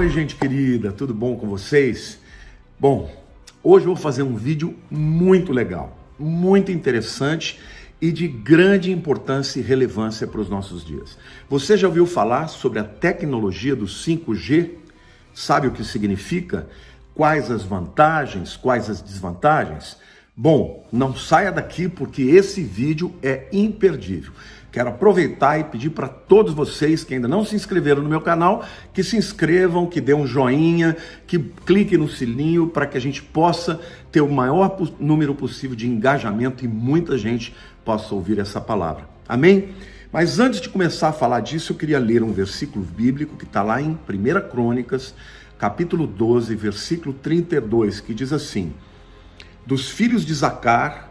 Oi, gente querida, tudo bom com vocês? Bom, hoje eu vou fazer um vídeo muito legal, muito interessante e de grande importância e relevância para os nossos dias. Você já ouviu falar sobre a tecnologia do 5G? Sabe o que significa? Quais as vantagens, quais as desvantagens? Bom, não saia daqui porque esse vídeo é imperdível. Quero aproveitar e pedir para todos vocês que ainda não se inscreveram no meu canal, que se inscrevam, que dê um joinha, que clique no sininho para que a gente possa ter o maior número possível de engajamento e muita gente possa ouvir essa palavra. Amém? Mas antes de começar a falar disso, eu queria ler um versículo bíblico que está lá em 1 Crônicas, capítulo 12, versículo 32, que diz assim: dos filhos de Zacar,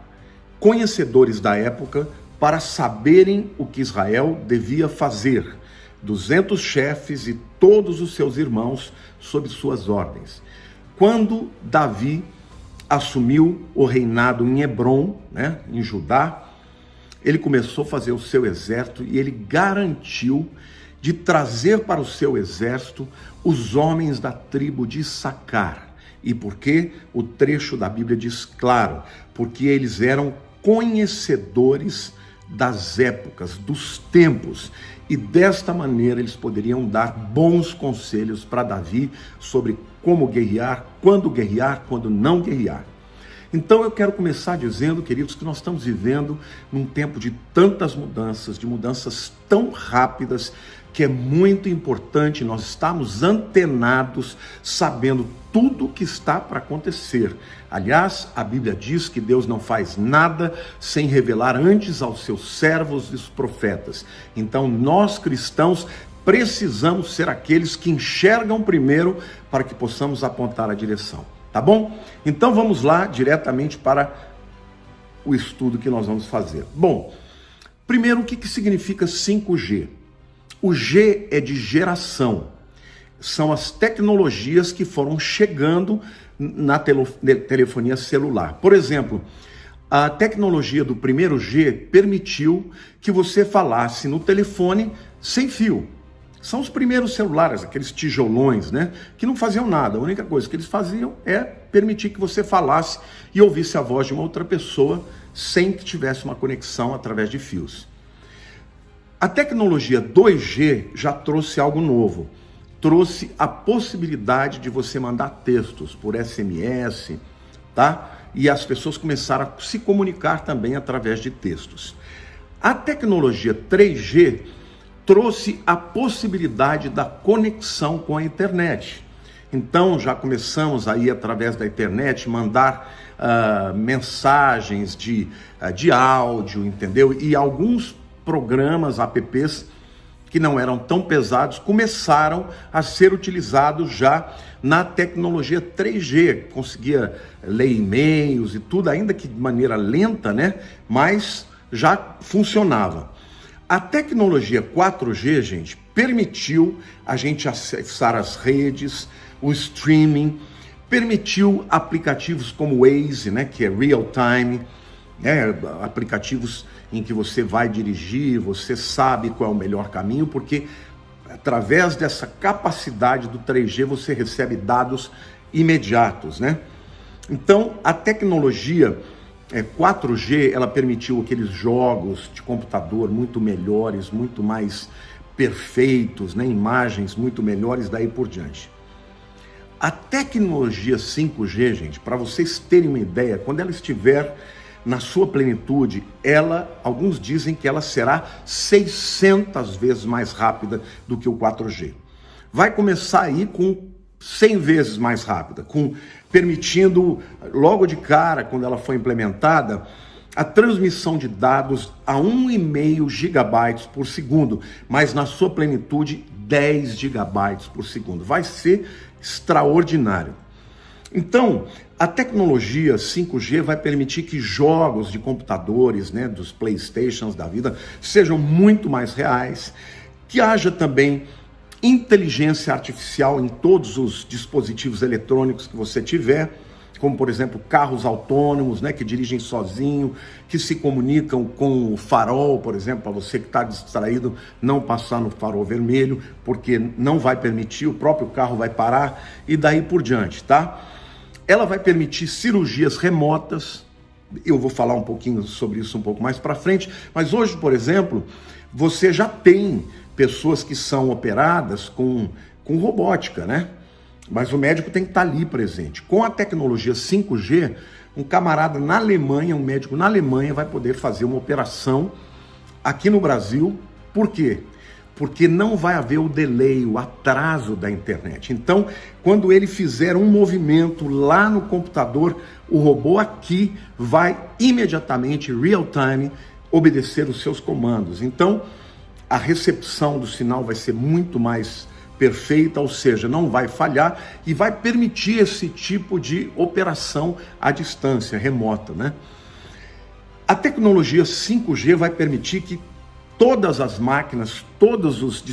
conhecedores da época, para saberem o que Israel devia fazer, 200 chefes e todos os seus irmãos sob suas ordens. Quando Davi assumiu o reinado em Hebrom, em Judá, ele começou a fazer o seu exército e ele garantiu de trazer para o seu exército os homens da tribo de Issacar. E por quê? O trecho da Bíblia diz claro, porque eles eram conhecedores das épocas, dos tempos, e desta maneira eles poderiam dar bons conselhos para Davi sobre como guerrear, quando não guerrear. Então eu quero começar dizendo, queridos, que nós estamos vivendo num tempo de tantas mudanças, de mudanças tão rápidas, que é muito importante nós estarmos antenados, sabendo tudo o que está para acontecer. Aliás, a Bíblia diz que Deus não faz nada sem revelar antes aos seus servos e os profetas. Então nós cristãos precisamos ser aqueles que enxergam primeiro para que possamos apontar a direção. Tá bom? Então vamos lá diretamente para o estudo que nós vamos fazer. Bom, primeiro, o que significa 5G? O G é de geração. São as tecnologias que foram chegando na telefonia celular. Por exemplo, a tecnologia do primeiro G permitiu que você falasse no telefone sem fio. São os primeiros celulares, aqueles tijolões, que não faziam nada. A única coisa que eles faziam é permitir que você falasse e ouvisse a voz de uma outra pessoa sem que tivesse uma conexão através de fios. A tecnologia 2G já trouxe algo novo. Trouxe a possibilidade de você mandar textos por SMS, tá? E as pessoas começaram a se comunicar também através de textos. A tecnologia 3G trouxe a possibilidade da conexão com a internet. Então já começamos aí através da internet mandar mensagens de áudio, entendeu? E alguns programas, apps, que não eram tão pesados, começaram a ser utilizados já na tecnologia 3G. Conseguia ler e-mails e tudo, ainda que de maneira lenta, mas já funcionava. A tecnologia 4G, gente, permitiu a gente acessar as redes, o streaming, permitiu aplicativos como o Waze, que é real time, aplicativos em que você vai dirigir, você sabe qual é o melhor caminho, porque através dessa capacidade do 3G você recebe dados imediatos, Então, a tecnologia 4G, ela permitiu aqueles jogos de computador muito melhores, muito mais perfeitos, imagens muito melhores, daí por diante. A tecnologia 5G, gente, para vocês terem uma ideia, quando ela estiver na sua plenitude, alguns dizem que ela será 600 vezes mais rápida do que o 4G. Vai começar aí com 100 vezes mais rápida, permitindo logo de cara, quando ela for implementada, a transmissão de dados a 1,5 gigabytes por segundo, mas na sua plenitude 10 gigabytes por segundo. Vai ser extraordinário. Então, a tecnologia 5G vai permitir que jogos de computadores, dos PlayStations da vida, sejam muito mais reais, que haja também inteligência artificial em todos os dispositivos eletrônicos que você tiver, como por exemplo carros autônomos, né, que dirigem sozinho, que se comunicam com o farol, por exemplo, para você que está distraído não passar no farol vermelho, porque não vai permitir, o próprio carro vai parar e daí por diante, tá? Ela vai permitir cirurgias remotas. Eu vou falar um pouquinho sobre isso um pouco mais para frente, mas hoje, por exemplo, você já tem pessoas que são operadas com robótica, né? Mas o médico tem que estar ali presente. Com a tecnologia 5G, um camarada na Alemanha, um médico na Alemanha vai poder fazer uma operação aqui no Brasil. Por quê? Porque não vai haver o delay, o atraso da internet. Então, quando ele fizer um movimento lá no computador, o robô aqui vai imediatamente, real time, obedecer os seus comandos. Então, a recepção do sinal vai ser muito mais perfeita, ou seja, não vai falhar e vai permitir esse tipo de operação à distância, remota, né? A tecnologia 5G vai permitir que todas as máquinas, todos os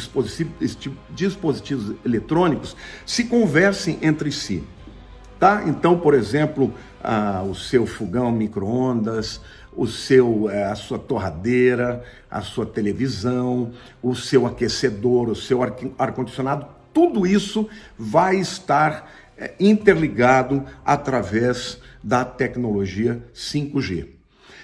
dispositivos eletrônicos se conversem entre si, tá? Então, por exemplo, o seu fogão micro-ondas, a sua torradeira, a sua televisão, o seu aquecedor, o seu ar-condicionado, tudo isso vai estar interligado através da tecnologia 5G.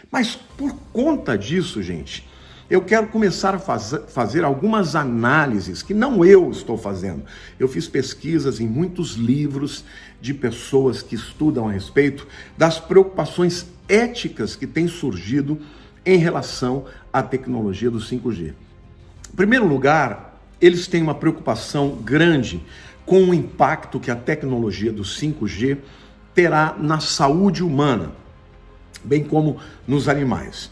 Mas por conta disso, gente, eu quero começar a fazer algumas análises que não eu estou fazendo. Eu fiz pesquisas em muitos livros de pessoas que estudam a respeito das preocupações éticas que têm surgido em relação à tecnologia do 5G. Em primeiro lugar, eles têm uma preocupação grande com o impacto que a tecnologia do 5G terá na saúde humana, bem como nos animais.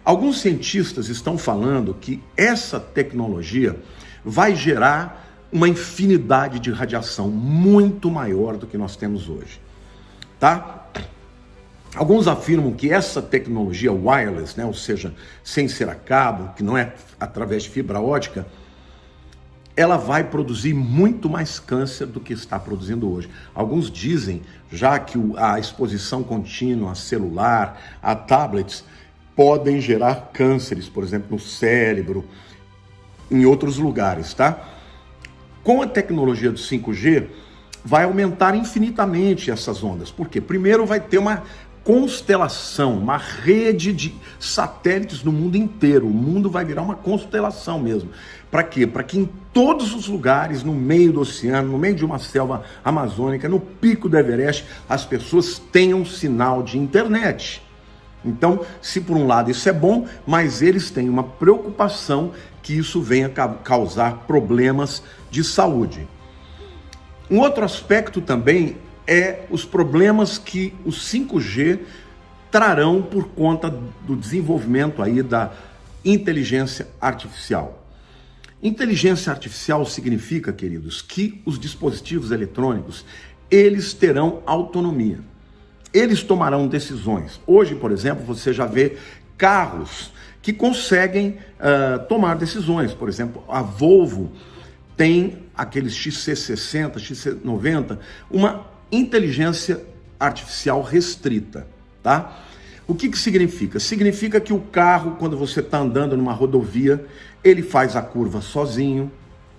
Alguns cientistas estão falando que essa tecnologia vai gerar uma infinidade de radiação muito maior do que nós temos hoje, tá? Alguns afirmam que essa tecnologia wireless, né, ou seja, sem ser a cabo, que não é através de fibra ótica, ela vai produzir muito mais câncer do que está produzindo hoje. Alguns dizem já que a exposição contínua a celular, a tablets, podem gerar cânceres, por exemplo, no cérebro, em outros lugares, tá? Com a tecnologia do 5G, vai aumentar infinitamente essas ondas. Por quê? Primeiro vai ter uma constelação, uma rede de satélites no mundo inteiro. O mundo vai virar uma constelação mesmo. Para quê? Para que em todos os lugares, no meio do oceano, no meio de uma selva amazônica, no pico do Everest, as pessoas tenham sinal de internet. Então, se por um lado isso é bom, mas eles têm uma preocupação que isso venha causar problemas de saúde. Um outro aspecto também é os problemas que o 5G trarão por conta do desenvolvimento aí da inteligência artificial. Inteligência artificial significa, queridos, que os dispositivos eletrônicos, eles terão autonomia. Eles tomarão decisões. Hoje, por exemplo, você já vê carros que conseguem tomar decisões. Por exemplo, a Volvo tem aqueles XC60, XC90, uma inteligência artificial restrita, tá? O que significa? Significa que o carro, quando você está andando numa rodovia, ele faz a curva sozinho.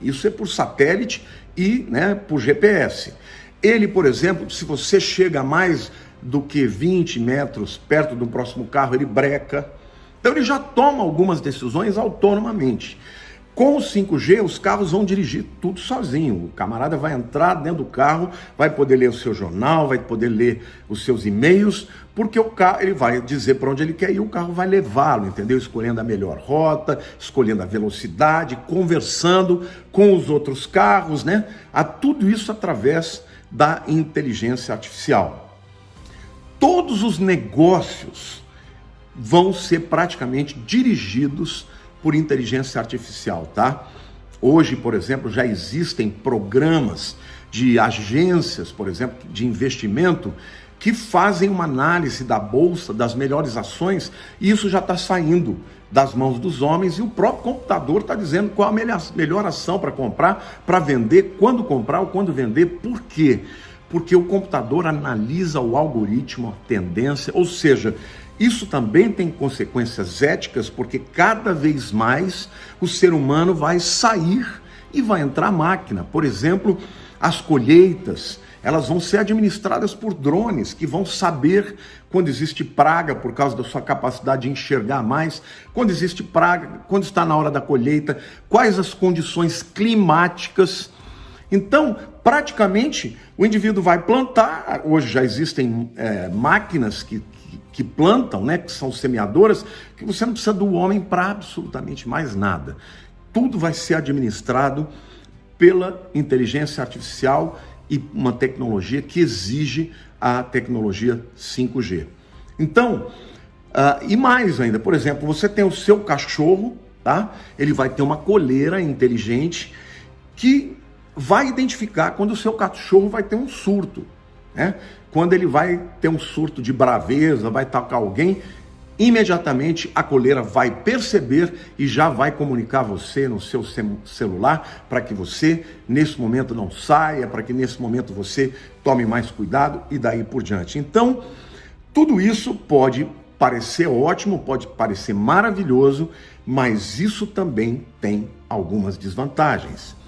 Isso é por satélite e, né, por GPS. Ele, por exemplo, se você chega mais do que 20 metros perto do próximo carro, ele breca. Então ele já toma algumas decisões autonomamente. Com o 5G, os carros vão dirigir tudo sozinho. O camarada vai entrar dentro do carro, vai poder ler o seu jornal, vai poder ler os seus e-mails, porque o carro, ele vai dizer para onde ele quer ir, o carro vai levá-lo, entendeu? Escolhendo a melhor rota, escolhendo a velocidade, conversando com os outros carros, né? A tudo isso através da inteligência artificial. Todos os negócios vão ser praticamente dirigidos por inteligência artificial, tá? Hoje, por exemplo, já existem programas de agências, por exemplo, de investimento, que fazem uma análise da bolsa, das melhores ações, e isso já está saindo das mãos dos homens, e o próprio computador está dizendo qual a melhor ação para comprar, para vender, quando comprar ou quando vender. Por quê? porque o computador analisa o algoritmo, a tendência, ou seja, isso também tem consequências éticas, porque cada vez mais o ser humano vai sair e vai entrar a máquina. Por exemplo, as colheitas, elas vão ser administradas por drones, que vão saber quando existe praga por causa da sua capacidade de enxergar mais, quando existe praga, quando está na hora da colheita, quais as condições climáticas. Então, praticamente, o indivíduo vai plantar. Hoje já existem máquinas que plantam, né, que são semeadoras, que você não precisa do homem para absolutamente mais nada. Tudo vai ser administrado pela inteligência artificial e uma tecnologia que exige a tecnologia 5G. Então, e mais ainda, por exemplo, você tem o seu cachorro, tá? Ele vai ter uma coleira inteligente que vai identificar quando o seu cachorro vai ter um surto, né? Quando ele vai ter um surto de braveza, vai atacar alguém, imediatamente a coleira vai perceber e já vai comunicar a você no seu celular para que você, nesse momento, não saia, para que nesse momento você tome mais cuidado e daí por diante. Então, tudo isso pode parecer ótimo, pode parecer maravilhoso, mas isso também tem algumas desvantagens.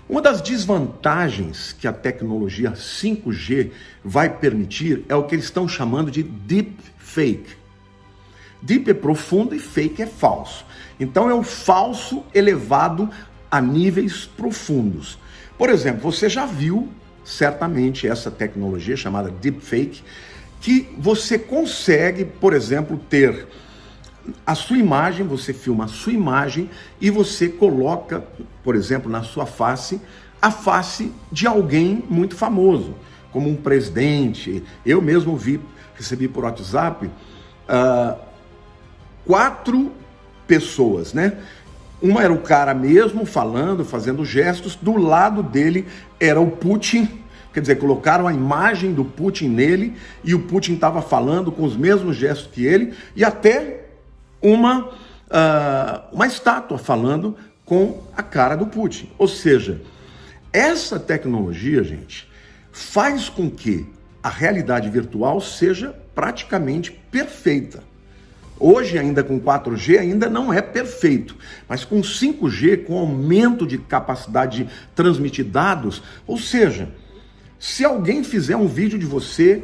Uma das desvantagens que a tecnologia 5G vai permitir é o que eles estão chamando de deepfake. Deep é profundo e fake é falso. Então é um falso elevado a níveis profundos. Por exemplo, você já viu certamente essa tecnologia chamada deepfake, que você consegue, por exemplo, ter a sua imagem, você filma a sua imagem e você coloca, por exemplo, na sua face, a face de alguém muito famoso, como um presidente. Eu mesmo recebi por WhatsApp 4 pessoas, né? Uma era o cara mesmo falando, fazendo gestos, do lado dele era o Putin, quer dizer, colocaram a imagem do Putin nele e o Putin estava falando com os mesmos gestos que ele e até uma estátua falando com a cara do Putin. Ou seja, essa tecnologia, gente, faz com que a realidade virtual seja praticamente perfeita. Hoje, ainda com 4G, ainda não é perfeito, mas com 5G, com aumento de capacidade de transmitir dados, ou seja, se alguém fizer um vídeo de você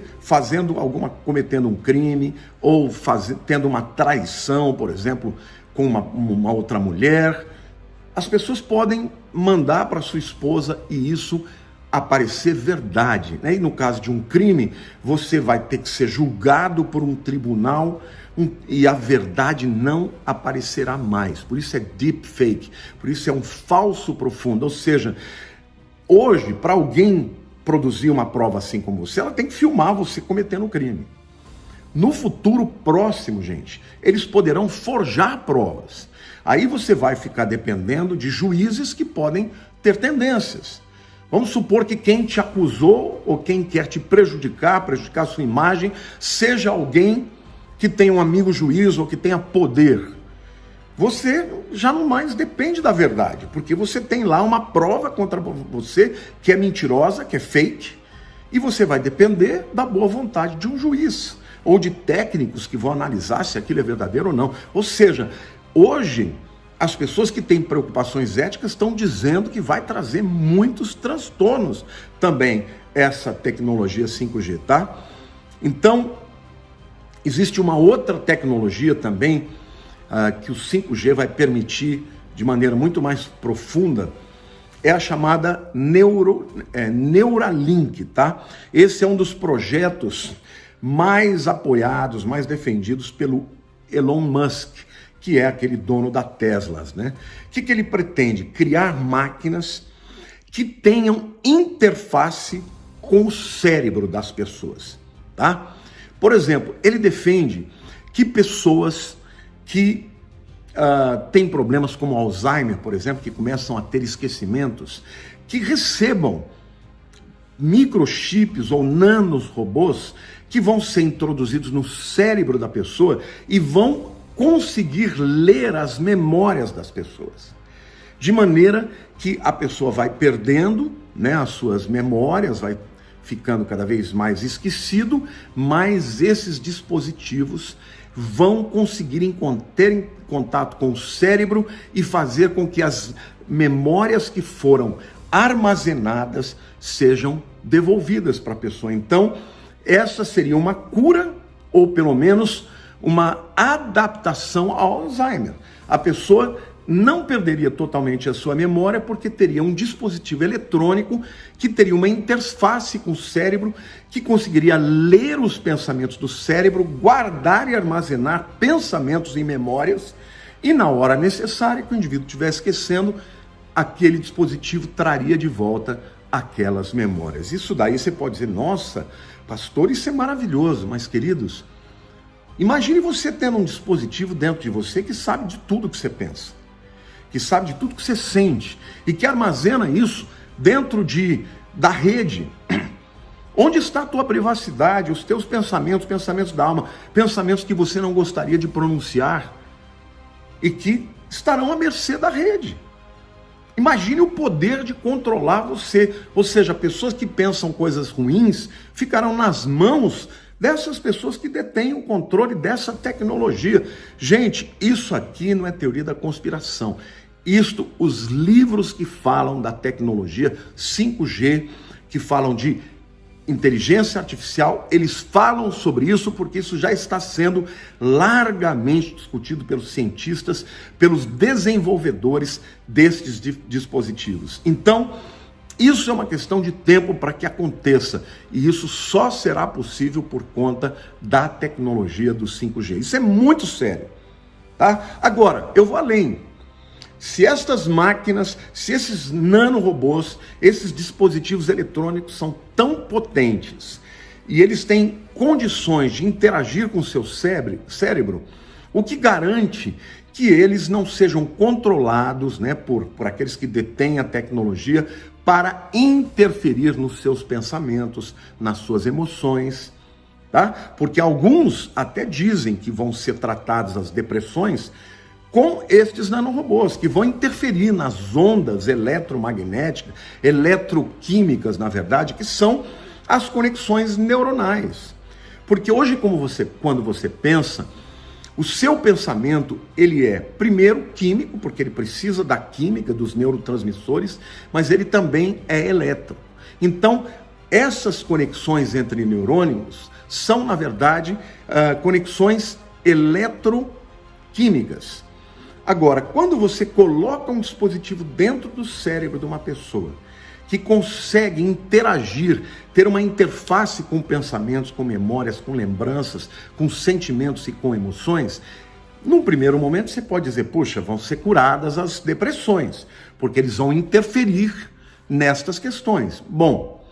cometendo um crime ou tendo uma traição, por exemplo, com uma outra mulher, as pessoas podem mandar para sua esposa e isso aparecer verdade, né? E no caso de um crime, você vai ter que ser julgado por um tribunal e a verdade não aparecerá mais. Por isso é deepfake, por isso é um falso profundo. Ou seja, hoje, para alguém produzir uma prova assim como você, ela tem que filmar você cometendo um crime. No futuro próximo, gente, eles poderão forjar provas. Aí você vai ficar dependendo de juízes que podem ter tendências. Vamos supor que quem te acusou ou quem quer te prejudicar a sua imagem, seja alguém que tenha um amigo juiz ou que tenha poder. Você já não mais depende da verdade, porque você tem lá uma prova contra você que é mentirosa, que é fake, e você vai depender da boa vontade de um juiz ou de técnicos que vão analisar se aquilo é verdadeiro ou não. Ou seja, hoje as pessoas que têm preocupações éticas estão dizendo que vai trazer muitos transtornos também essa tecnologia 5G, tá? Então, existe uma outra tecnologia também que o 5G vai permitir de maneira muito mais profunda, é a chamada Neuralink, tá? Esse é um dos projetos mais apoiados, mais defendidos pelo Elon Musk, que é aquele dono da Tesla, né? O que ele pretende? Criar máquinas que tenham interface com o cérebro das pessoas, tá? Por exemplo, ele defende que pessoas que têm problemas como Alzheimer, por exemplo, que começam a ter esquecimentos, que recebam microchips ou nanorobôs que vão ser introduzidos no cérebro da pessoa e vão conseguir ler as memórias das pessoas, de maneira que a pessoa vai perdendo, né, as suas memórias, vai ficando cada vez mais esquecido, mais esses dispositivos vão conseguir ter em contato com o cérebro e fazer com que as memórias que foram armazenadas sejam devolvidas para a pessoa. Então, essa seria uma cura, ou pelo menos uma adaptação ao Alzheimer. A pessoa não perderia totalmente a sua memória, porque teria um dispositivo eletrônico que teria uma interface com o cérebro, que conseguiria ler os pensamentos do cérebro, guardar e armazenar pensamentos em memórias, e na hora necessária que o indivíduo estivesse esquecendo, aquele dispositivo traria de volta aquelas memórias. Isso daí você pode dizer, nossa, pastor, isso é maravilhoso, mas queridos, imagine você tendo um dispositivo dentro de você que sabe de tudo que você pensa, que sabe de tudo que você sente e que armazena isso dentro da rede. Onde está a tua privacidade, os teus pensamentos, pensamentos da alma, pensamentos que você não gostaria de pronunciar e que estarão à mercê da rede. Imagine o poder de controlar você, ou seja, pessoas que pensam coisas ruins ficarão nas mãos dessas pessoas que detêm o controle dessa tecnologia. Gente, isso aqui não é teoria da conspiração. Isto, os livros que falam da tecnologia 5G, que falam de inteligência artificial, eles falam sobre isso porque isso já está sendo largamente discutido pelos cientistas, pelos desenvolvedores destes dispositivos. Então, isso é uma questão de tempo para que aconteça, e isso só será possível por conta da tecnologia do 5G. Isso é muito sério, tá? Agora, eu vou além. Se estas máquinas, se esses nanorobôs, esses dispositivos eletrônicos são tão potentes e eles têm condições de interagir com o seu cérebro, o que garante que eles não sejam controlados, né, por aqueles que detêm a tecnologia para interferir nos seus pensamentos, nas suas emoções, tá? Porque alguns até dizem que vão ser tratadas as depressões com estes nanorobôs, que vão interferir nas ondas eletromagnéticas, eletroquímicas, na verdade, que são as conexões neuronais. Porque hoje, quando você pensa, o seu pensamento, ele é, primeiro, químico, porque ele precisa da química, dos neurotransmissores, mas ele também é elétrico. Então, essas conexões entre neurônios são, na verdade, conexões eletroquímicas. Agora, quando você coloca um dispositivo dentro do cérebro de uma pessoa que consegue interagir, ter uma interface com pensamentos, com memórias, com lembranças, com sentimentos e com emoções, num primeiro momento você pode dizer, puxa, vão ser curadas as depressões, porque eles vão interferir nestas questões. Bom,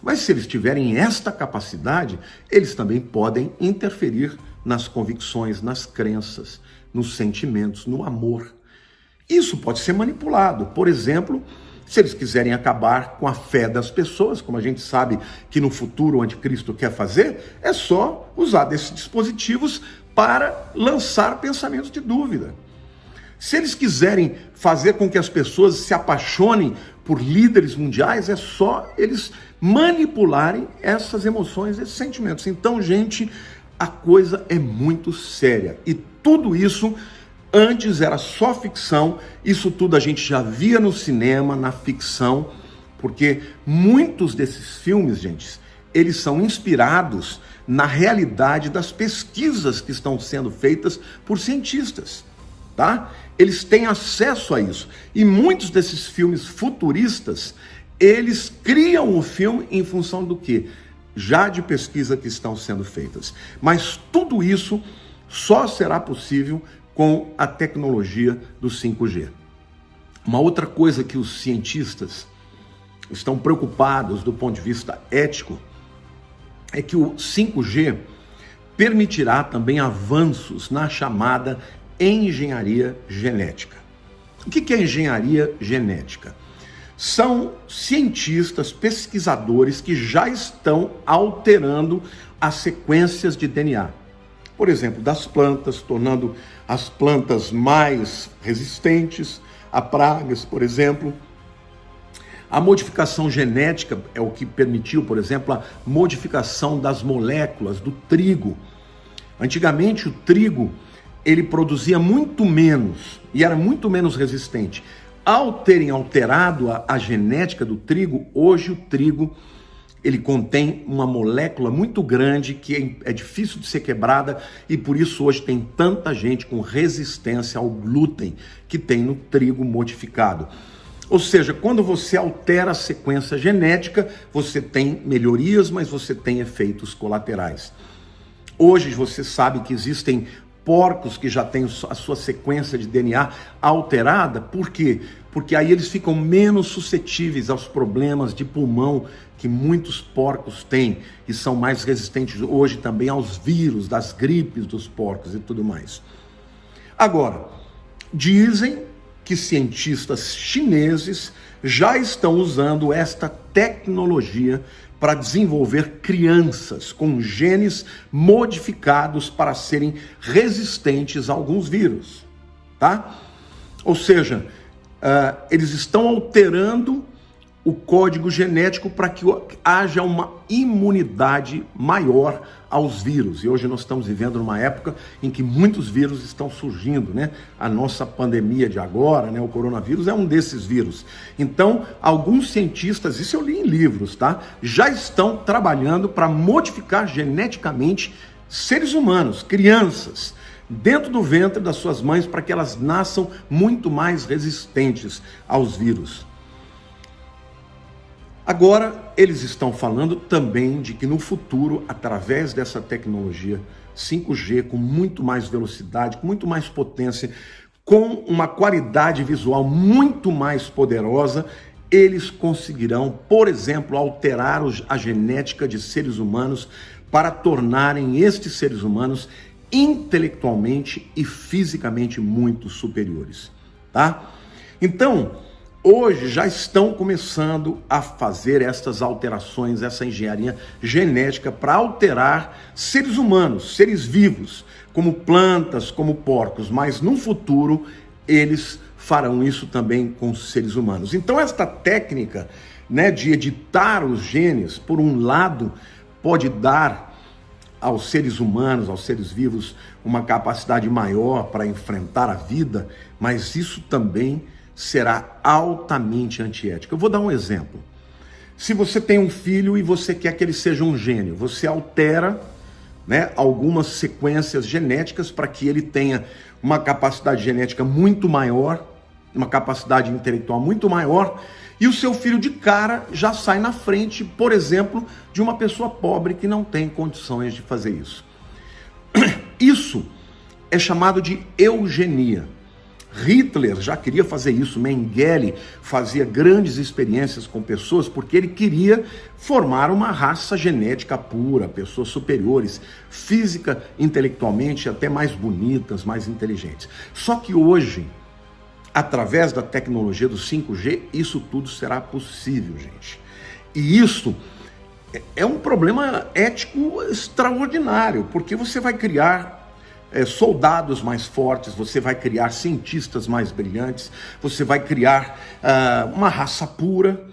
mas se eles tiverem esta capacidade, eles também podem interferir nas convicções, nas crenças, nos sentimentos, no amor. Isso pode ser manipulado. Por exemplo, se eles quiserem acabar com a fé das pessoas, como a gente sabe que no futuro o anticristo quer fazer, é só usar desses dispositivos para lançar pensamentos de dúvida. Se eles quiserem fazer com que as pessoas se apaixonem por líderes mundiais, é só eles manipularem essas emoções, esses sentimentos. Então, gente, a coisa é muito séria. E tudo isso antes era só ficção, isso tudo a gente já via no cinema, na ficção, porque muitos desses filmes, gente, eles são inspirados na realidade das pesquisas que estão sendo feitas por cientistas, tá? Eles têm acesso a isso. E muitos desses filmes futuristas, eles criam o filme em função do quê? Já de pesquisa que estão sendo feitas. Mas tudo isso só será possível com a tecnologia do 5G. Uma outra coisa que os cientistas estão preocupados do ponto de vista ético é que o 5G permitirá também avanços na chamada engenharia genética. O que é engenharia genética? São cientistas, pesquisadores que já estão alterando as sequências de DNA. Por exemplo, das plantas, tornando as plantas mais resistentes a pragas, por exemplo. A modificação genética é o que permitiu, por exemplo, a modificação das moléculas do trigo. Antigamente o trigo, ele produzia muito menos e era muito menos resistente. Ao terem alterado a genética do trigo, hoje o trigo ele contém uma molécula muito grande que é difícil de ser quebrada e por isso hoje tem tanta gente com resistência ao glúten que tem no trigo modificado. Ou seja, quando você altera a sequência genética, você tem melhorias, mas você tem efeitos colaterais. Hoje você sabe que existem porcos que já têm a sua sequência de DNA alterada. Por quê? Porque aí eles ficam menos suscetíveis aos problemas de pulmão que muitos porcos têm e são mais resistentes hoje também aos vírus, das gripes dos porcos e tudo mais. Agora, dizem que cientistas chineses já estão usando esta tecnologia para desenvolver crianças com genes modificados para serem resistentes a alguns vírus, tá? Ou seja, eles estão alterando o código genético para que haja uma imunidade maior aos vírus. E hoje nós estamos vivendo numa época em que muitos vírus estão surgindo, né? A nossa pandemia de agora, né? O coronavírus é um desses vírus. Então, alguns cientistas, isso eu li em livros, tá? Já estão trabalhando para modificar geneticamente seres humanos, crianças, dentro do ventre das suas mães para que elas nasçam muito mais resistentes aos vírus. Agora, eles estão falando também de que no futuro, através dessa tecnologia 5G, com muito mais velocidade, com muito mais potência, com uma qualidade visual muito mais poderosa, eles conseguirão, por exemplo, alterar a genética de seres humanos para tornarem estes seres humanos intelectualmente e fisicamente muito superiores, tá? Então, hoje já estão começando a fazer essas alterações, essa engenharia genética para alterar seres humanos, seres vivos, como plantas, como porcos, mas no futuro eles farão isso também com os seres humanos. Então esta técnica, né, de editar os genes, por um lado, pode dar aos seres humanos, aos seres vivos, uma capacidade maior para enfrentar a vida, mas isso também será altamente antiético. Eu vou dar um exemplo. Se você tem um filho e você quer que ele seja um gênio, você altera, né, algumas sequências genéticas para que ele tenha uma capacidade genética muito maior, uma capacidade intelectual muito maior, e o seu filho de cara já sai na frente, por exemplo, de uma pessoa pobre que não tem condições de fazer isso. Isso é chamado de eugenia. Hitler já queria fazer isso, Mengele fazia grandes experiências com pessoas porque ele queria formar uma raça genética pura, pessoas superiores, física, intelectualmente até mais bonitas, mais inteligentes. Só que hoje, através da tecnologia do 5G, isso tudo será possível, gente. E isso é um problema ético extraordinário, porque você vai criar soldados mais fortes, você vai criar cientistas mais brilhantes, você vai criar uma raça pura.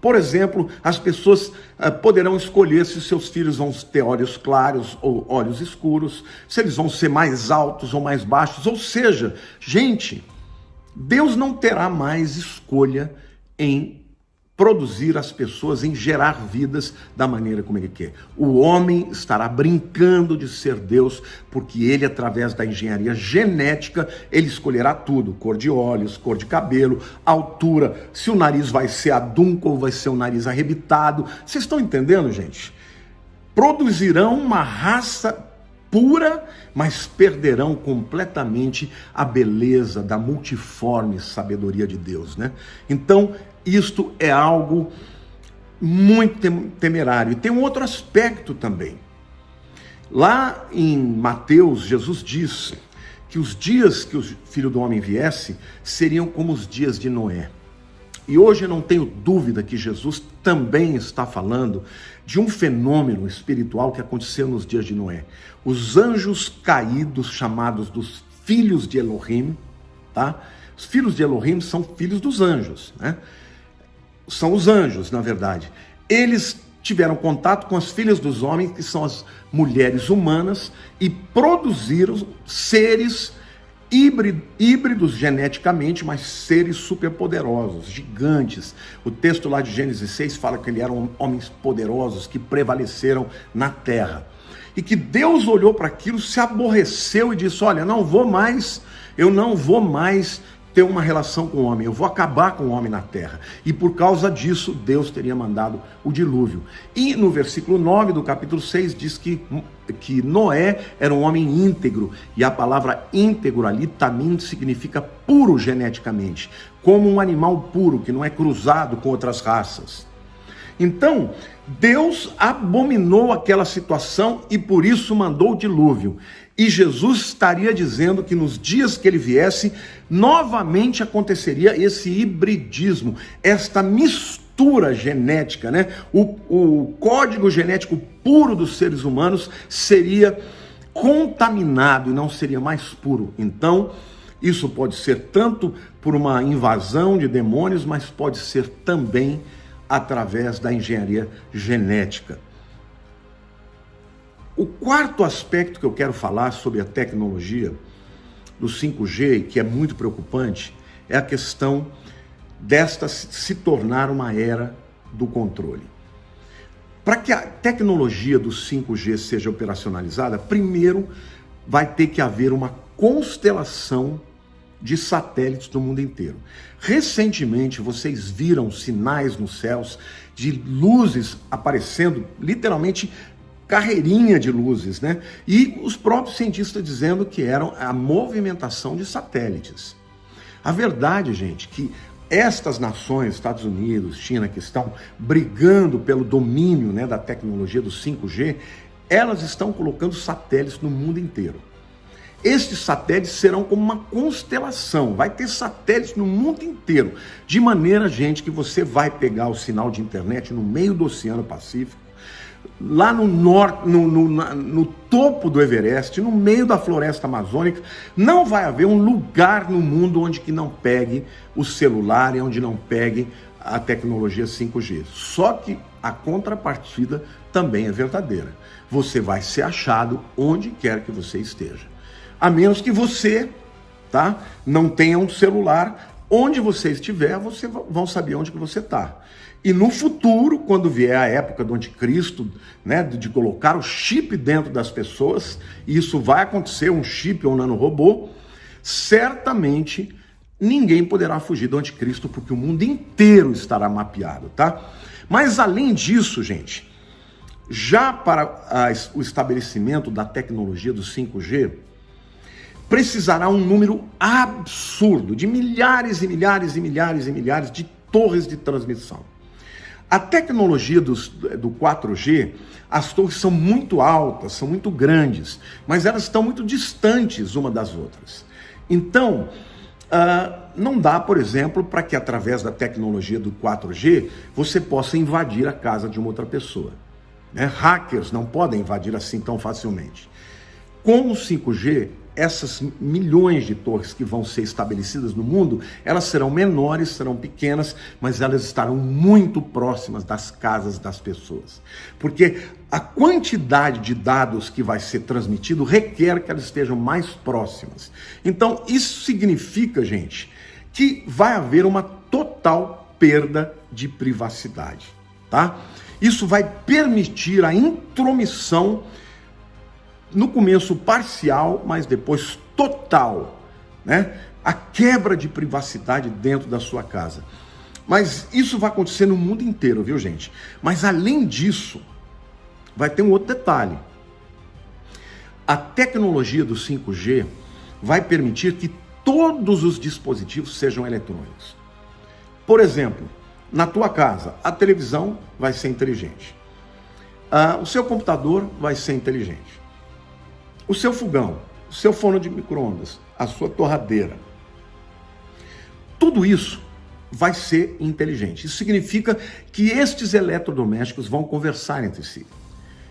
Por exemplo, as pessoas poderão escolher se seus filhos vão ter olhos claros ou olhos escuros, se eles vão ser mais altos ou mais baixos. Ou seja, gente, Deus não terá mais escolha em produzir as pessoas, em gerar vidas da maneira como ele quer. O homem estará brincando de ser Deus, porque ele, através da engenharia genética, ele escolherá tudo: cor de olhos, cor de cabelo, altura, se o nariz vai ser adunco ou vai ser um nariz arrebitado. Vocês estão entendendo, gente? Produzirão uma raça pura, mas perderão completamente a beleza da multiforme sabedoria de Deus, né? Então, isto é algo muito temerário. E tem um outro aspecto também. Lá em Mateus, Jesus diz que os dias que o Filho do Homem viesse seriam como os dias de Noé. E hoje eu não tenho dúvida que Jesus também está falando de um fenômeno espiritual que aconteceu nos dias de Noé. Os anjos caídos, chamados dos filhos de Elohim, tá? Os filhos de Elohim são filhos dos anjos, né? são os anjos, na verdade. Eles tiveram contato com as filhas dos homens, que são as mulheres humanas, e produziram seres híbridos geneticamente, mas seres superpoderosos, gigantes. O texto lá de Gênesis 6 fala que eles eram homens poderosos que prevaleceram na terra. E que Deus olhou para aquilo, se aborreceu e disse: olha, eu não vou mais ter uma relação com o homem, eu vou acabar com o homem na terra. E por causa disso, Deus teria mandado o dilúvio. E no versículo 9 do capítulo 6 diz que Noé era um homem íntegro, e a palavra íntegro ali também significa puro geneticamente, como um animal puro, que não é cruzado com outras raças. Então, Deus abominou aquela situação e por isso mandou o dilúvio. E Jesus estaria dizendo que nos dias que ele viesse, novamente aconteceria esse hibridismo, esta mistura genética, né? O código genético puro dos seres humanos seria contaminado e não seria mais puro. Então, isso pode ser tanto por uma invasão de demônios, mas pode ser também através da engenharia genética. O quarto aspecto que eu quero falar sobre a tecnologia do 5G, que é muito preocupante, é a questão desta se tornar uma era do controle. Para que a tecnologia do 5G seja operacionalizada, primeiro vai ter que haver uma constelação de satélites do mundo inteiro. Recentemente, vocês viram sinais nos céus de luzes aparecendo, literalmente carreirinha de luzes, né? E os próprios cientistas dizendo que eram a movimentação de satélites. A verdade, gente, que estas nações, Estados Unidos, China, que estão brigando pelo domínio, né, da tecnologia do 5G, elas estão colocando satélites no mundo inteiro. Estes satélites serão como uma constelação, vai ter satélites no mundo inteiro, de maneira, gente, que você vai pegar o sinal de internet no meio do Oceano Pacífico, lá no norte, no topo do Everest, no meio da floresta amazônica. Não vai haver um lugar no mundo onde que não pegue o celular e onde não pegue a tecnologia 5G. Só que a contrapartida também é verdadeira. Você vai ser achado onde quer que você esteja. A menos que você, não tenha um celular, onde você estiver, vocês vão saber onde que você está. E no futuro, quando vier a época do anticristo, né, de colocar o chip dentro das pessoas, e isso vai acontecer, um chip ou um nanorobô, certamente ninguém poderá fugir do anticristo, porque o mundo inteiro estará mapeado, tá? Mas além disso, gente, já para o estabelecimento da tecnologia do 5G, precisará um número absurdo de milhares e milhares e milhares e milhares de torres de transmissão. A tecnologia do 4G, as torres são muito altas, são muito grandes, mas elas estão muito distantes uma das outras. Então, não dá, por exemplo, para que através da tecnologia do 4G você possa invadir a casa de uma outra pessoa, né? Hackers não podem invadir assim tão facilmente. Com o 5G, essas milhões de torres que vão ser estabelecidas no mundo, elas serão menores, serão pequenas, mas elas estarão muito próximas das casas das pessoas. Porque a quantidade de dados que vai ser transmitido requer que elas estejam mais próximas. Então, isso significa, gente, que vai haver uma total perda de privacidade, tá? Isso vai permitir a intromissão, no começo parcial, mas depois total, né? A quebra de privacidade dentro da sua casa. Mas isso vai acontecer no mundo inteiro, viu, gente? Mas além disso, vai ter um outro detalhe. A tecnologia do 5G vai permitir que todos os dispositivos sejam eletrônicos. Por exemplo, na tua casa, a televisão vai ser inteligente. O seu computador vai ser inteligente. O seu fogão, o seu forno de micro-ondas, a sua torradeira, tudo isso vai ser inteligente. Isso significa que estes eletrodomésticos vão conversar entre si.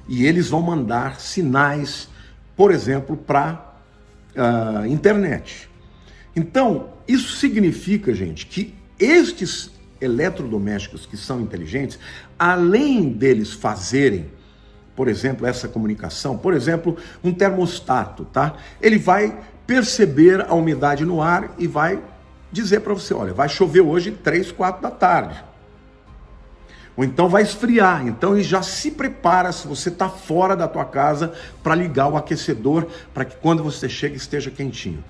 E eles vão mandar sinais, por exemplo, para a internet. Então, isso significa, gente, que estes eletrodomésticos que são inteligentes, além deles fazerem, por exemplo, essa comunicação, por exemplo, um termostato, tá? Ele vai perceber a umidade no ar e vai dizer para você, olha, vai chover hoje 3, 4 da tarde. Ou então vai esfriar, então ele já se prepara se você está fora da tua casa para ligar o aquecedor para que quando você chega esteja quentinho.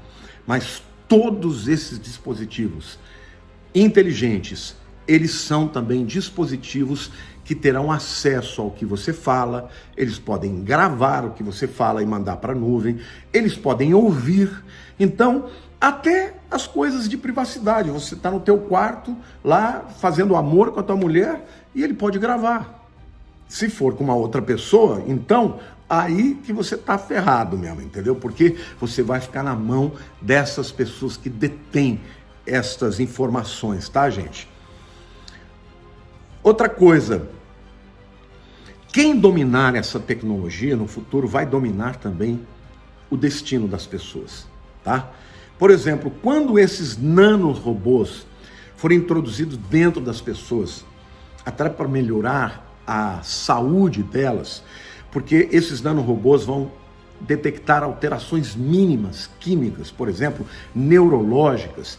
Mas todos esses dispositivos inteligentes, eles são também dispositivos que terão acesso ao que você fala, eles podem gravar o que você fala e mandar para a nuvem, eles podem ouvir, então até as coisas de privacidade, você está no teu quarto lá fazendo amor com a tua mulher e ele pode gravar. Se for com uma outra pessoa, então aí que você está ferrado mesmo, entendeu? Porque você vai ficar na mão dessas pessoas que detêm estas informações, tá, gente? Outra coisa, quem dominar essa tecnologia no futuro vai dominar também o destino das pessoas, tá? Por exemplo, quando esses nanorobôs forem introduzidos dentro das pessoas, até para melhorar a saúde delas, porque esses nanorobôs vão detectar alterações mínimas químicas, por exemplo, neurológicas.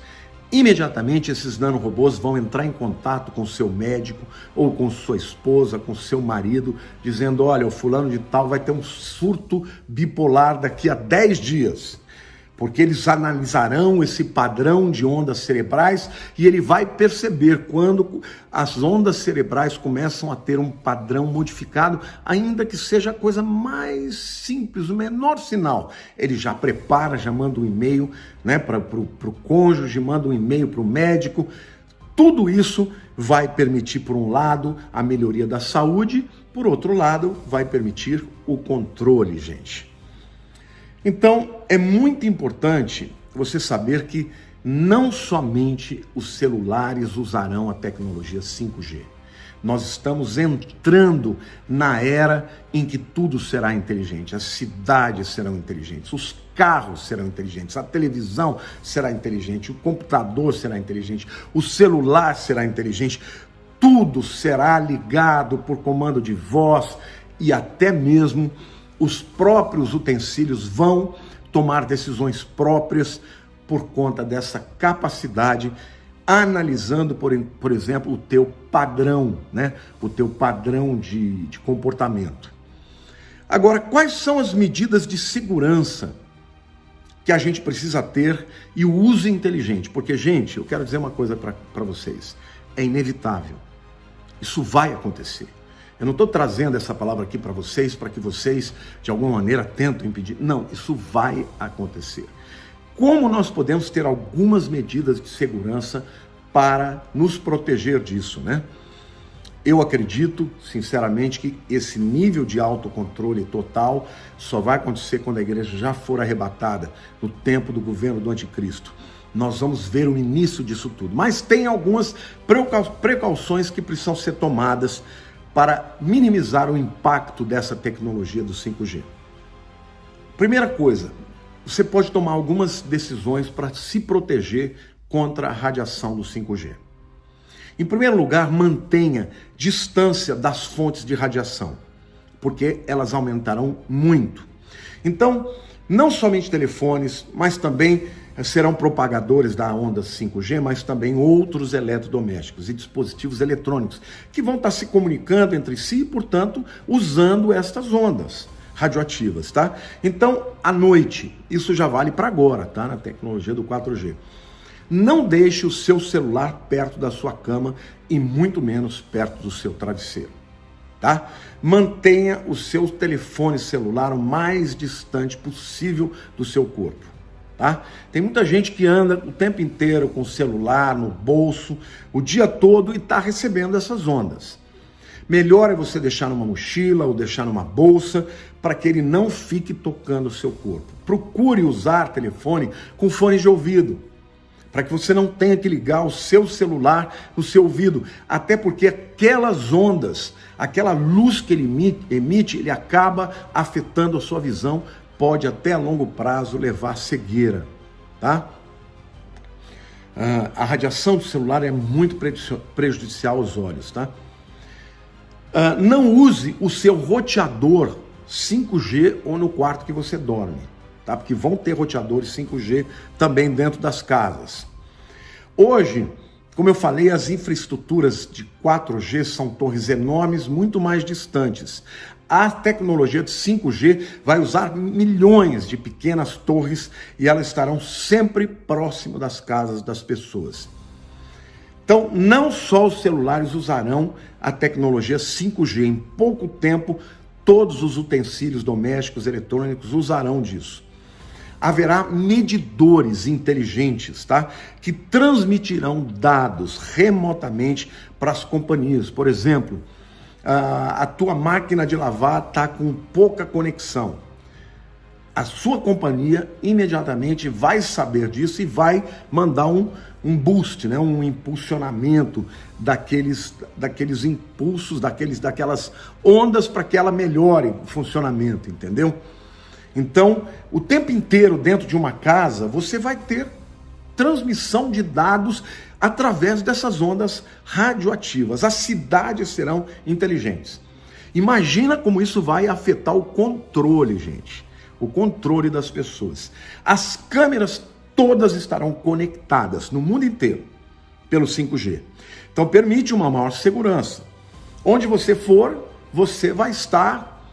Imediatamente esses nanorobôs vão entrar em contato com o seu médico ou com sua esposa, com seu marido, dizendo, olha, o fulano de tal vai ter um surto bipolar daqui a 10 dias. Porque eles analisarão esse padrão de ondas cerebrais e ele vai perceber quando as ondas cerebrais começam a ter um padrão modificado, ainda que seja a coisa mais simples, o menor sinal. Ele já prepara, já manda um e-mail, né, para o cônjuge, manda um e-mail para o médico. Tudo isso vai permitir, por um lado, a melhoria da saúde, por outro lado, vai permitir o controle, gente. Então, é muito importante você saber que não somente os celulares usarão a tecnologia 5G. Nós estamos entrando na era em que tudo será inteligente. As cidades serão inteligentes, os carros serão inteligentes, a televisão será inteligente, o computador será inteligente, o celular será inteligente. Tudo será ligado por comando de voz e até mesmo os próprios utensílios vão tomar decisões próprias por conta dessa capacidade, analisando, por exemplo, o teu padrão, né? O teu padrão de comportamento. Agora, quais são as medidas de segurança que a gente precisa ter e o uso inteligente? Porque, gente, eu quero dizer uma coisa para vocês, é inevitável, isso vai acontecer. Eu não estou trazendo essa palavra aqui para que vocês, de alguma maneira, tentem impedir. Não, isso vai acontecer. Como nós podemos ter algumas medidas de segurança para nos proteger disso, né? Eu acredito, sinceramente, que esse nível de autocontrole total só vai acontecer quando a igreja já for arrebatada no tempo do governo do anticristo. Nós vamos ver o início disso tudo. Mas tem algumas precauções que precisam ser tomadas para minimizar o impacto dessa tecnologia do 5G. Primeira coisa, você pode tomar algumas decisões para se proteger contra a radiação do 5G. Em primeiro lugar, mantenha distância das fontes de radiação, porque elas aumentarão muito. Então, não somente telefones, mas também serão propagadores da onda 5G, mas também outros eletrodomésticos e dispositivos eletrônicos que vão estar se comunicando entre si e, portanto, usando estas ondas radioativas, tá? Então, à noite, isso já vale para agora, tá? Na tecnologia do 4G. Não deixe o seu celular perto da sua cama e muito menos perto do seu travesseiro, tá? Mantenha o seu telefone celular o mais distante possível do seu corpo. Tá? Tem muita gente que anda o tempo inteiro com o celular no bolso, o dia todo, e está recebendo essas ondas. Melhor é você deixar numa mochila ou deixar numa bolsa para que ele não fique tocando o seu corpo. Procure usar telefone com fone de ouvido, para que você não tenha que ligar o seu celular no seu ouvido, até porque aquelas ondas, aquela luz que ele emite, ele acaba afetando a sua visão, pode até a longo prazo levar à cegueira, tá? A radiação do celular é muito prejudicial aos olhos, tá? Não use o seu roteador 5G ou no quarto que você dorme, tá? Porque vão ter roteadores 5G também dentro das casas. Hoje, como eu falei, as infraestruturas de 4G são torres enormes, muito mais distantes. A tecnologia de 5G vai usar milhões de pequenas torres e elas estarão sempre próximo das casas das pessoas. Então, não só os celulares usarão a tecnologia 5G. Em pouco tempo, todos os utensílios domésticos, eletrônicos usarão disso. Haverá medidores inteligentes, tá? Que transmitirão dados remotamente para as companhias. Por exemplo, a tua máquina de lavar está com pouca conexão. A sua companhia imediatamente vai saber disso e vai mandar um boost, né? Um impulsionamento daqueles impulsos, daquelas ondas para que ela melhore o funcionamento, entendeu? Então, o tempo inteiro dentro de uma casa, você vai ter transmissão de dados através dessas ondas radioativas. As cidades serão inteligentes. Imagina como isso vai afetar o controle, gente. O controle das pessoas. As câmeras todas estarão conectadas no mundo inteiro pelo 5G. Então, permite uma maior segurança. Onde você for, você vai estar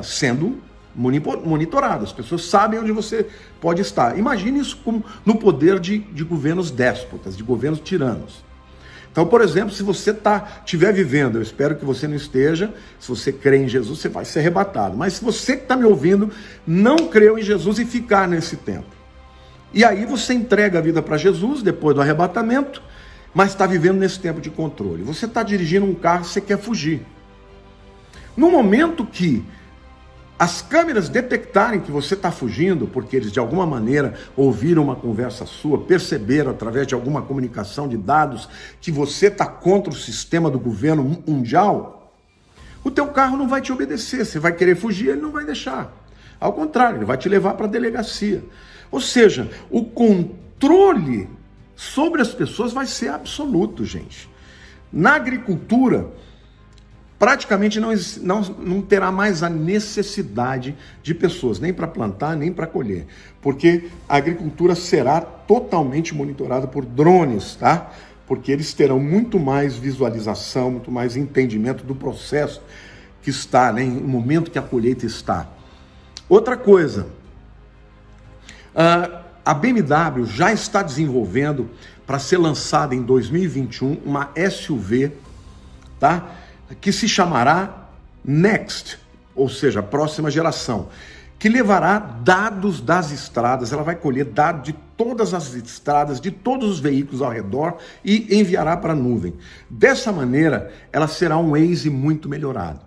sendo monitorado, as pessoas sabem onde você pode estar. Imagine isso como no poder de governos déspotas, de governos tiranos. Então, por exemplo, se você estiver vivendo, eu espero que você não esteja, se você crê em Jesus, você vai ser arrebatado. Mas se você que está me ouvindo não creu em Jesus e ficar nesse tempo, e aí você entrega a vida para Jesus depois do arrebatamento, mas está vivendo nesse tempo de controle. Você está dirigindo um carro e você quer fugir. No momento que as câmeras detectarem que você está fugindo, porque eles de alguma maneira ouviram uma conversa sua, perceberam através de alguma comunicação de dados que você está contra o sistema do governo mundial, o teu carro não vai te obedecer. Você vai querer fugir, ele não vai deixar. Ao contrário, ele vai te levar para a delegacia. Ou seja, o controle sobre as pessoas vai ser absoluto, gente. Na agricultura, praticamente não terá mais a necessidade de pessoas, nem para plantar, nem para colher, porque a agricultura será totalmente monitorada por drones, tá? Porque eles terão muito mais visualização, muito mais entendimento do processo que está, né, no momento que a colheita está. Outra coisa, a BMW já está desenvolvendo para ser lançada em 2021 uma SUV, tá? Que se chamará Next, ou seja, a próxima geração, que levará dados das estradas. Ela vai colher dados de todas as estradas, de todos os veículos ao redor e enviará para a nuvem. Dessa maneira, ela será um Waze muito melhorado,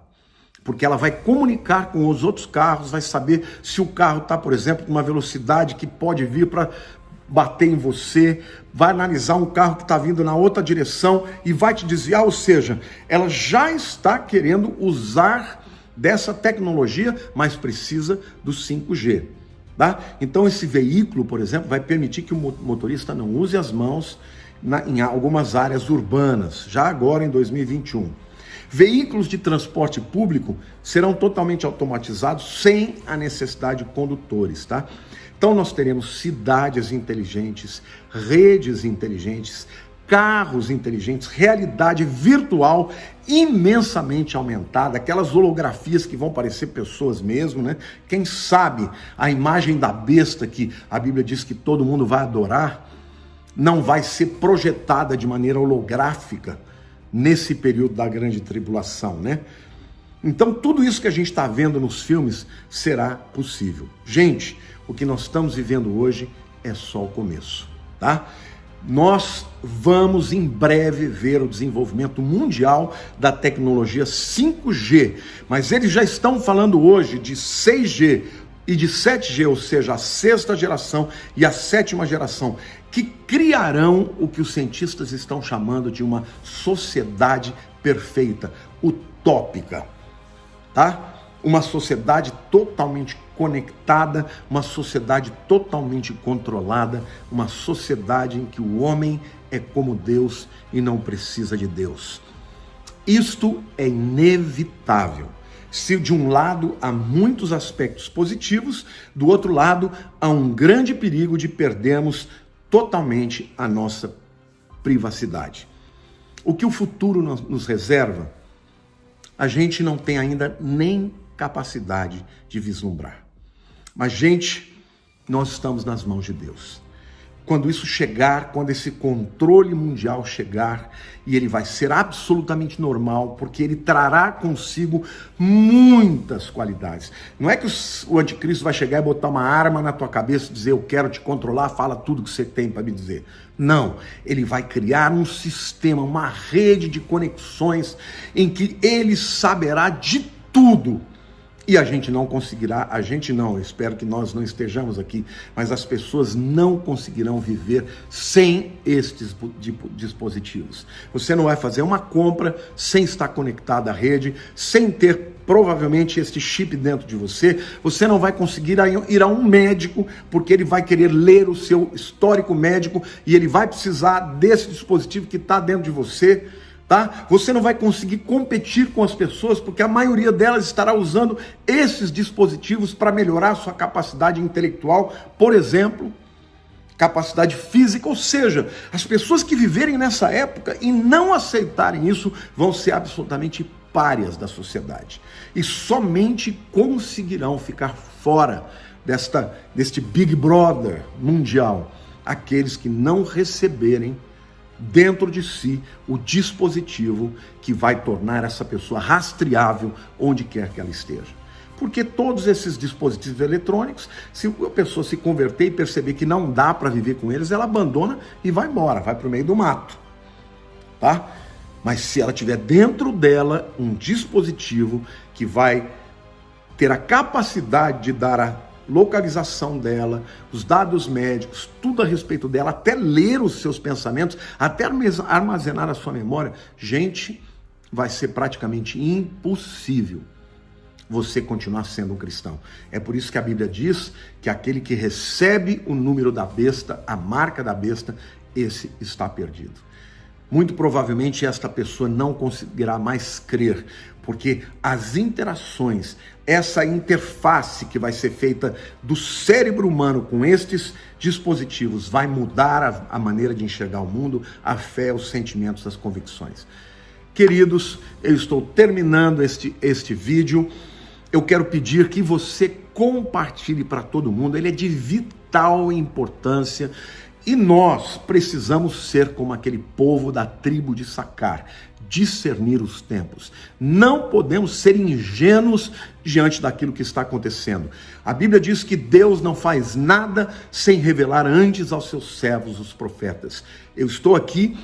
porque ela vai comunicar com os outros carros, vai saber se o carro está, por exemplo, com uma velocidade que pode vir para bater em você, vai analisar um carro que está vindo na outra direção e vai te desviar. Ou seja, ela já está querendo usar dessa tecnologia, mas precisa do 5G, tá? Então esse veículo, por exemplo, vai permitir que o motorista não use as mãos em algumas áreas urbanas, já agora em 2021. Veículos de transporte público serão totalmente automatizados sem a necessidade de condutores, tá? Então nós teremos cidades inteligentes, redes inteligentes, carros inteligentes, realidade virtual imensamente aumentada, aquelas holografias que vão parecer pessoas mesmo, né? Quem sabe a imagem da besta que a Bíblia diz que todo mundo vai adorar, não vai ser projetada de maneira holográfica nesse período da grande tribulação, né? Então tudo isso que a gente está vendo nos filmes será possível. Gente, o que nós estamos vivendo hoje é só o começo, tá? Nós vamos em breve ver o desenvolvimento mundial da tecnologia 5G, mas eles já estão falando hoje de 6G e de 7G, ou seja, a sexta geração e a sétima geração, que criarão o que os cientistas estão chamando de uma sociedade perfeita, utópica, tá? uma sociedade totalmente conectada, uma sociedade totalmente controlada, uma sociedade em que o homem é como Deus e não precisa de Deus. Isto é inevitável. Se de um lado há muitos aspectos positivos, do outro lado há um grande perigo de perdermos totalmente a nossa privacidade. O que o futuro nos reserva, a gente não tem ainda nem capacidade de vislumbrar. Mas, gente, nós estamos nas mãos de Deus. Quando isso chegar, quando esse controle mundial chegar, e ele vai ser absolutamente normal, porque ele trará consigo muitas qualidades. Não é que o anticristo vai chegar e botar uma arma na tua cabeça e dizer, eu quero te controlar, fala tudo que você tem para me dizer. Não, ele vai criar um sistema, uma rede de conexões em que ele saberá de tudo. E a gente não conseguirá, eu espero que nós não estejamos aqui, mas as pessoas não conseguirão viver sem estes dispositivos. Você não vai fazer uma compra sem estar conectado à rede, sem ter provavelmente este chip dentro de você. Você não vai conseguir ir a um médico, porque ele vai querer ler o seu histórico médico e ele vai precisar desse dispositivo que está dentro de você. Tá? Você não vai conseguir competir com as pessoas, porque a maioria delas estará usando esses dispositivos para melhorar a sua capacidade intelectual, por exemplo, capacidade física. Ou seja, as pessoas que viverem nessa época e não aceitarem isso vão ser absolutamente párias da sociedade e somente conseguirão ficar fora deste Big Brother mundial aqueles que não receberem dentro de si o dispositivo que vai tornar essa pessoa rastreável onde quer que ela esteja. Porque todos esses dispositivos eletrônicos, se a pessoa se converter e perceber que não dá para viver com eles, ela abandona e vai embora, vai para o meio do mato, tá? Mas se ela tiver dentro dela um dispositivo que vai ter a capacidade de dar a localização dela, os dados médicos, tudo a respeito dela, até ler os seus pensamentos, até armazenar a sua memória, gente, vai ser praticamente impossível você continuar sendo um cristão. É por isso que a Bíblia diz que aquele que recebe o número da besta, a marca da besta, esse está perdido. Muito provavelmente esta pessoa não conseguirá mais crer, porque as interações, essa interface que vai ser feita do cérebro humano com estes dispositivos vai mudar a maneira de enxergar o mundo, a fé, os sentimentos, as convicções. Queridos, eu estou terminando este vídeo. Eu quero pedir que você compartilhe para todo mundo. Ele é de vital importância. E nós precisamos ser como aquele povo da tribo de Sacar, discernir os tempos. Não podemos ser ingênuos diante daquilo que está acontecendo. A Bíblia diz que Deus não faz nada sem revelar antes aos seus servos, os profetas. Eu estou aqui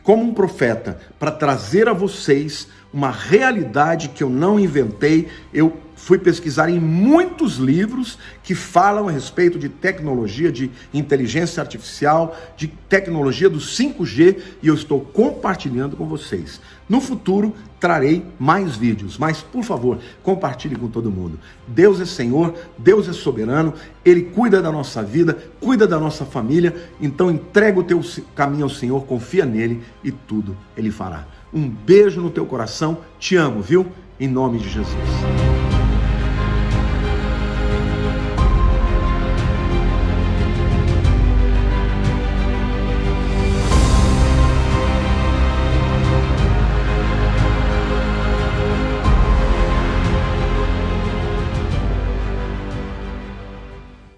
como um profeta para trazer a vocês uma realidade que eu não inventei. Eu fui pesquisar em muitos livros que falam a respeito de tecnologia, de inteligência artificial, de tecnologia do 5G, e eu estou compartilhando com vocês. No futuro, trarei mais vídeos, mas, por favor, compartilhe com todo mundo. Deus é Senhor, Deus é soberano, Ele cuida da nossa vida, cuida da nossa família, então entrega o teu caminho ao Senhor, confia nele e tudo Ele fará. Um beijo no teu coração, te amo, viu? Em nome de Jesus.